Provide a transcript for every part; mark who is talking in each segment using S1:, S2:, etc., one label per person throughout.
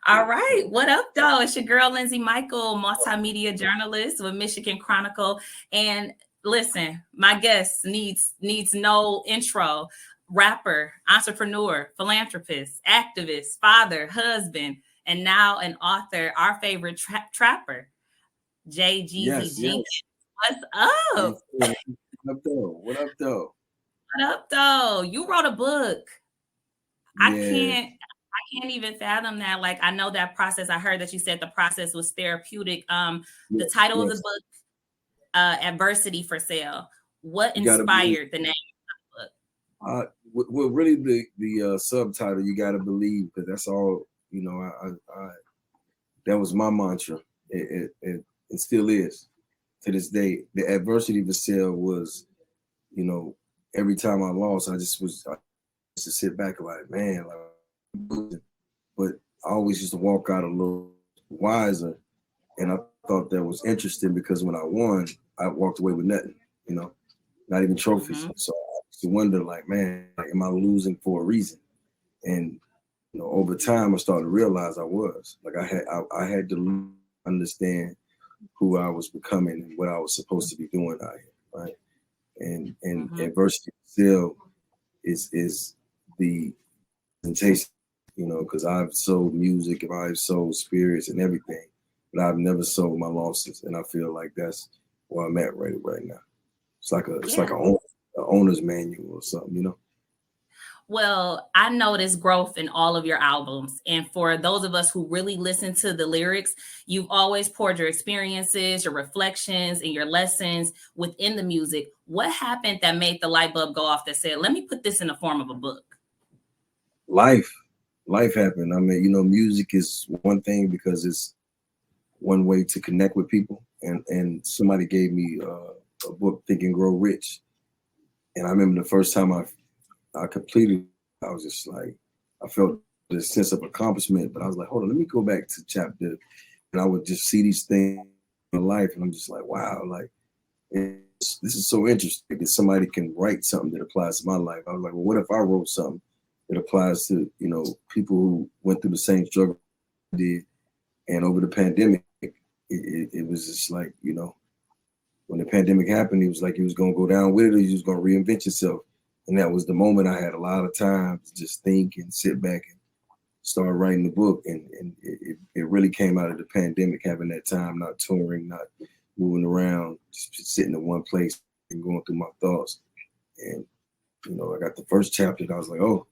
S1: All right. What up, though? It's your girl, Lynzee Mychael, multimedia journalist with Michigan Chronicle. And listen, my guest needs no intro. Rapper, entrepreneur, philanthropist, activist, father, husband, and now an author, our favorite trapper, Jeezy
S2: Yes,
S1: Jenkins.
S2: yes.
S1: What's
S2: Yes.
S1: up?
S2: What up, though? What up, though?
S1: What up, though? You wrote a book. I
S2: Yeah.
S1: can't even fathom that. Like, I know that process. I heard that you said the process was therapeutic. The
S2: Yes.
S1: title of the
S2: Yes.
S1: book, Adversity for Sale. What
S2: You gotta believe.
S1: inspired the name of the book?
S2: Well, really, the subtitle, you gotta believe, because that's all. I that was my mantra. It still is to this day. The adversity of the sale was, you know, every time I lost, I used to sit back and like, man, like, but I always used to walk out a little wiser. And I thought that was interesting because when I won, I walked away with nothing, you know, not even trophies.
S1: Mm-hmm.
S2: So I used to wonder, like, man, like, am I losing for a reason? And over time, I started to realize I was. Like, I had to understand who I was becoming and what I was supposed to be doing out here, right? And
S1: Mm-hmm.
S2: adversity still is the presentation, because I've sold music and I've sold spirits and everything, but I've never sold my losses, and I feel like that's where I'm at right now. It's like
S1: Yeah.
S2: a owner's manual or something.
S1: Well, I noticed growth in all of your albums. And for those of us who really listen to the lyrics, you've always poured your experiences, your reflections, and your lessons within the music. What happened that made the light bulb go off that said, let me put this in the form of a book?
S2: Life, life happened. I mean, music is one thing because it's one way to connect with people. And somebody gave me a book, Think and Grow Rich. And I remember the first time I completed, I was just like, I felt this sense of accomplishment, but I was like, hold on, let me go back to chapter. And I would just see these things in life, and I'm just like, wow, like, this is so interesting that somebody can write something that applies to my life. I was like, well, what if I wrote something that applies to, people who went through the same struggle I did? And over the pandemic, it was just like, when the pandemic happened, it was like you was going to go down with it or you was going to reinvent yourself. And that was the moment I had a lot of time to just think and sit back and start writing the book. And it really came out of the pandemic, having that time, not touring, not moving around, just sitting in one place and going through my thoughts. And, I got the first chapter and I was like, oh.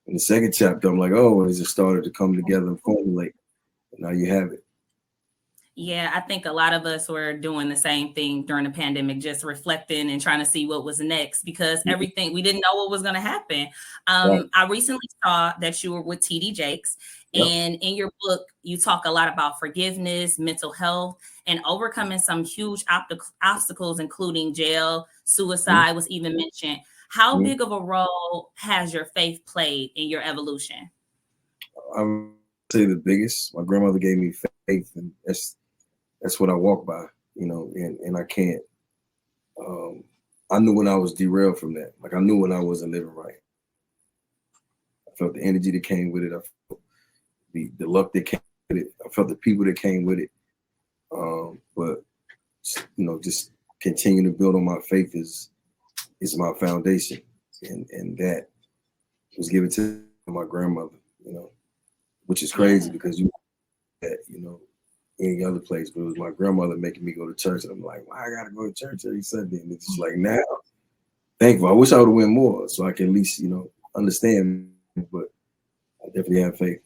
S2: And the second chapter, I'm like, oh, and it just started to come together and formulate. And now you have it.
S1: Yeah, I think a lot of us were doing the same thing during the pandemic, just reflecting and trying to see what was next because everything, we didn't know what was going to happen.
S2: Right.
S1: I recently saw that you were with TD Jakes,
S2: Yep.
S1: and in your book, you talk a lot about forgiveness, mental health, and overcoming some huge obstacles, including jail, suicide was even mentioned. How
S2: Mm-hmm.
S1: big of a role has your faith played in your evolution?
S2: I would say the biggest. My grandmother gave me faith, and that's what I walk by, and I can't. I knew when I was derailed from that. Like I knew when I wasn't living right. I felt the energy that came with it. I felt the luck that came with it. I felt the people that came with it. But just continuing to build on my faith is my foundation, and that was given to my grandmother. Which is crazy because any other place, but it was my grandmother making me go to church, and I'm like, why I gotta go to church every Sunday? And it's just like now, thankful. I wish I would have went more so I can at least understand. But I definitely have faith.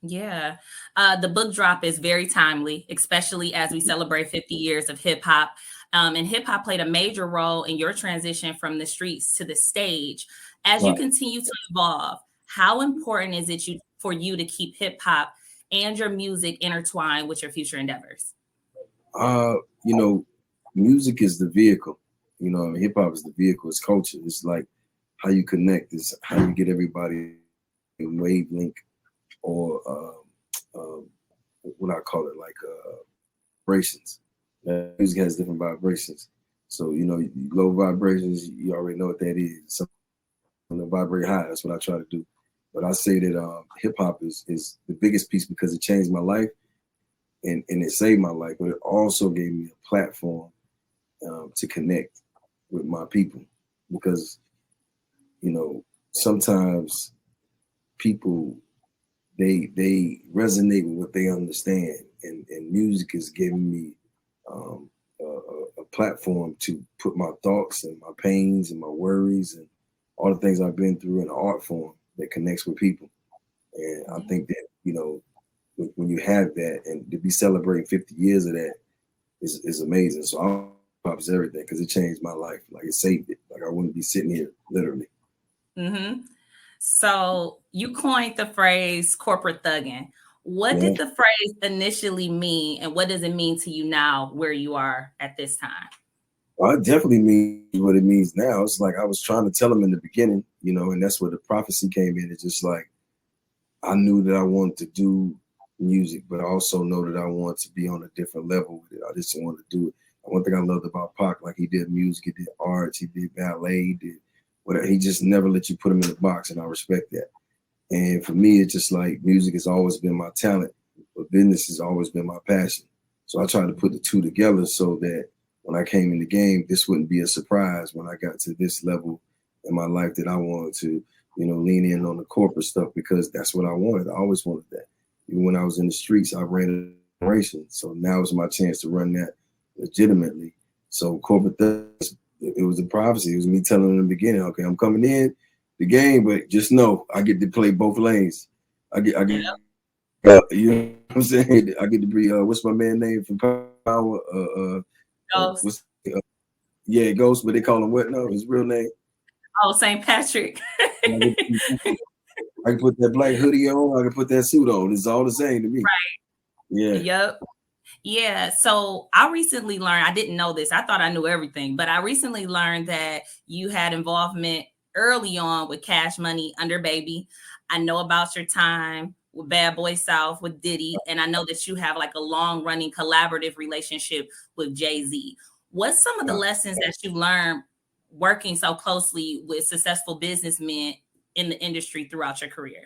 S1: Yeah. The book drop is very timely, especially as we celebrate 50 years of hip hop. And hip hop played a major role in your transition from the streets to the stage. As you
S2: Right.
S1: continue to evolve, how important is it for you to keep hip hop and your music intertwined with your future endeavors?
S2: Uh, you know, Music is the vehicle. Hip hop is the vehicle. It's culture. It's like how you connect. It's how you get everybody in wavelength or what I call it, like vibrations. Music has different vibrations. So low vibrations, you already know what that is. Something that vibrate high. That's what I try to do. But I say that hip hop is the biggest piece because it changed my life and it saved my life, but it also gave me a platform to connect with my people because, you know, sometimes people, they resonate with what they understand, and music is giving me a platform to put my thoughts and my pains and my worries and all the things I've been through in an art form that connects with people. And I think that, you know, when you have that and to be celebrating 50 years of that is amazing. So pop is everything because it changed my life. Like it saved it. Like I wouldn't be sitting here literally.
S1: Mm-hmm. So you coined the phrase corporate thugging. What did the phrase initially mean, and what does it mean to you now where you are at this time?
S2: Well, it definitely means what it means now. It's like I was trying to tell them in the beginning, you know, and that's where the prophecy came in. It's just like I knew that I wanted to do music, but I also know that I want to be on a different level with it. I just want to do it. One thing I loved about Pac, like he did music, he did arts, he did ballet, he did whatever. He just never let you put him in a box, and I respect that. And for me, it's just like music has always been my talent, but business has always been my passion. So I tried to put the two together so that when I came in the game, this wouldn't be a surprise when I got to this level in my life that I wanted to, you know, lean in on the corporate stuff because that's what I wanted. I always wanted that. Even when I was in the streets, I ran a generation. So now is my chance to run that legitimately. So corporate thugs, it was a prophecy. It was me telling them in the beginning, okay, I'm coming in the game, but just know I get to play both lanes. I get you know what I'm saying? I get to be what's my man name from Power?
S1: Ghost.
S2: Yeah, Ghost, but they call him what now? His real name?
S1: Oh, St. Patrick.
S2: I can put that black hoodie on, I can put that suit on. It's all the same to me.
S1: Right.
S2: Yeah.
S1: Yep. Yeah. So I recently learned, I didn't know this. I thought I knew everything, but I recently learned that you had involvement early on with Cash Money under Baby. I know about your time with Bad Boy South with Diddy, and I know that you have like a long running collaborative relationship with Jay-Z. What's some of the lessons that you learned working so closely with successful businessmen in the industry throughout your career?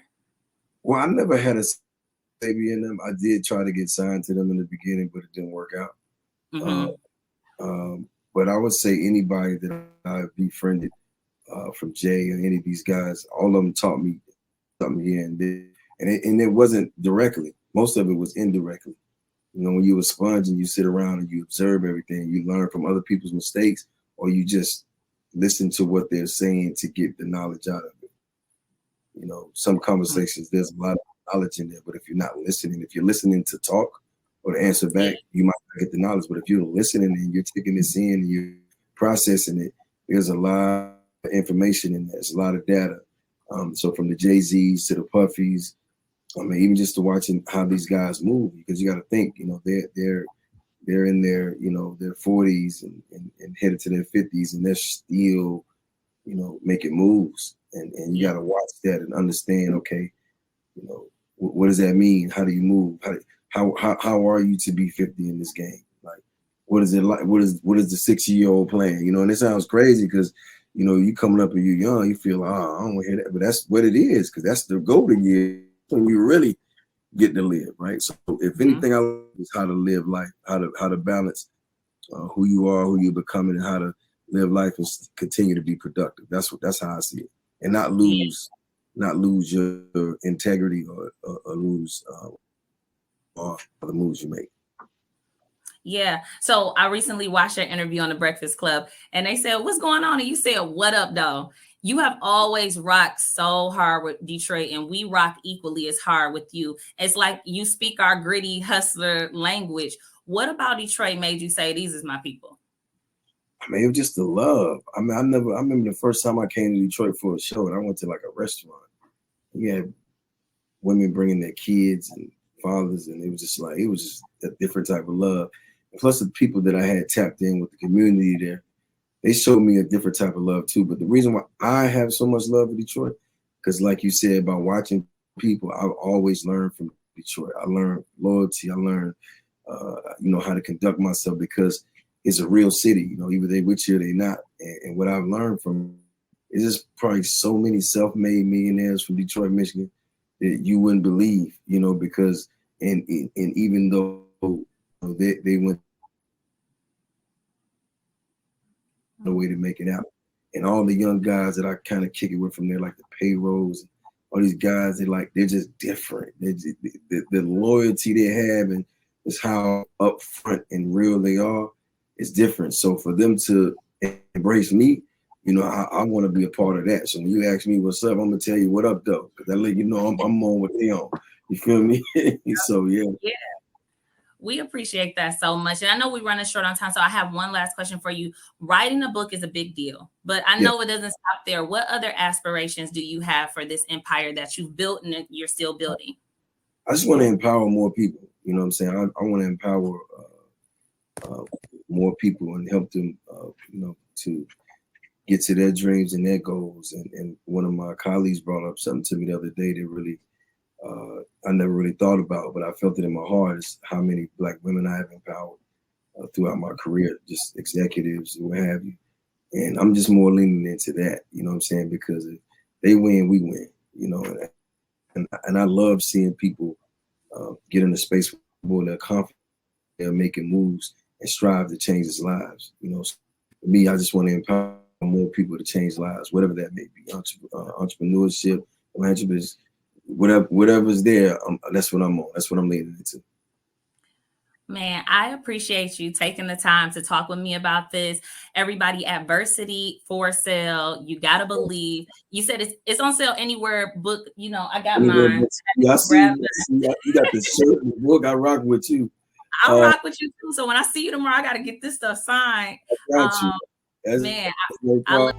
S2: Well, I never had a baby in them. I did try to get signed to them in the beginning, but it didn't work out. But I would say anybody that I've befriended from Jay or any of these guys, all of them taught me something here and there. And it wasn't directly. Most of it was indirectly. You know, when you're a sponge and you sit around and you observe everything, you learn from other people's mistakes, or you just listen to what they're saying to get the knowledge out of it. You know, some conversations, there's a lot of knowledge in there, but if you're not listening, if you're listening to talk or to answer back, you might not get the knowledge. But if you're listening and you're taking this in and you're processing it, there's a lot of information in there. There's a lot of data. So from the Jay-Z's to the Puffies, I mean, even just to watching how these guys move, because you got to think, you know, they're in their, you know, their 40s and headed to their 50s, and they're still, you know, making moves. And you got to watch that and understand, okay, you know, what does that mean? How do you move? How are you to be 50 in this game? Like, what is it like? What is the 6-year-old playing? You know, and it sounds crazy because, you know, you coming up and you're young, you feel, I don't want to hear that, but that's what it is, because that's the golden year when you really get to live, right? So if anything I learned is how to live life, how to balance who you are, who you're becoming, and how to live life and continue to be productive. That's how I see it, and not lose your integrity or lose or the moves you make.
S1: Yeah. So I recently watched your interview on the Breakfast Club, and they said, "What's going on?" And you said, "What up, though?" You have always rocked so hard with Detroit, and we rock equally as hard with you. It's like you speak our gritty hustler language. What about Detroit made you say, "These is my people"?
S2: I mean, it was just the love. I mean, I remember the first time I came to Detroit for a show, and I went to like a restaurant. We had women bringing their kids and fathers, and it was just a different type of love. And plus, the people that I had tapped in with the community there, they showed me a different type of love too. But the reason why I have so much love for Detroit, because like you said about watching people, I've always learned from Detroit. I learned loyalty. I learned, you know, how to conduct myself because it's a real city. You know, either they with you or they not. And what I've learned from it's just probably so many self-made millionaires from Detroit, Michigan that you wouldn't believe, you know, because and even though they went the way to make it out. And all the young guys that I kind of kick it with from there, like the payrolls, all these guys, they're just different. The loyalty they have and just how upfront and real they are is different. So for them to embrace me, you know, I want to be a part of that. So when you ask me what's up, I'm gonna tell you what up though, because I let you know I'm on what they on. You feel me? So yeah.
S1: Yeah. We appreciate that so much. And I know we're running short on time, so I have one last question for you. Writing a book is a big deal, but I know it doesn't stop there. What other aspirations do you have for this empire that you've built and you're still building?
S2: I just want to empower more people. You know what I'm saying? I want to empower more people and help them, you know, to get to their dreams and their goals. And one of my colleagues brought up something to me the other day that really I never really thought about, but I felt it in my heart, is how many Black women I have empowered throughout my career, just executives and what have you. And I'm just more leaning into that, you know what I'm saying? Because if they win, we win, you know. And I love seeing people get in a space where they're confident, they're making moves and strive to change their lives. You know, so for me, I just want to empower more people to change lives, whatever that may be, entrepreneurship, philanthropist, whatever's there. That's what I'm on. That's what I'm leaning into.
S1: Man, I appreciate you taking the time to talk with me about this. Everybody, Adversity for sale. You gotta believe. You said it's on sale anywhere. Book, you know, I got mine.
S2: Yeah, I see you got the shirt and the book. I rock with you.
S1: I rock with you too. So when I see you tomorrow, I gotta get this stuff signed.
S2: I got you.
S1: Man, I love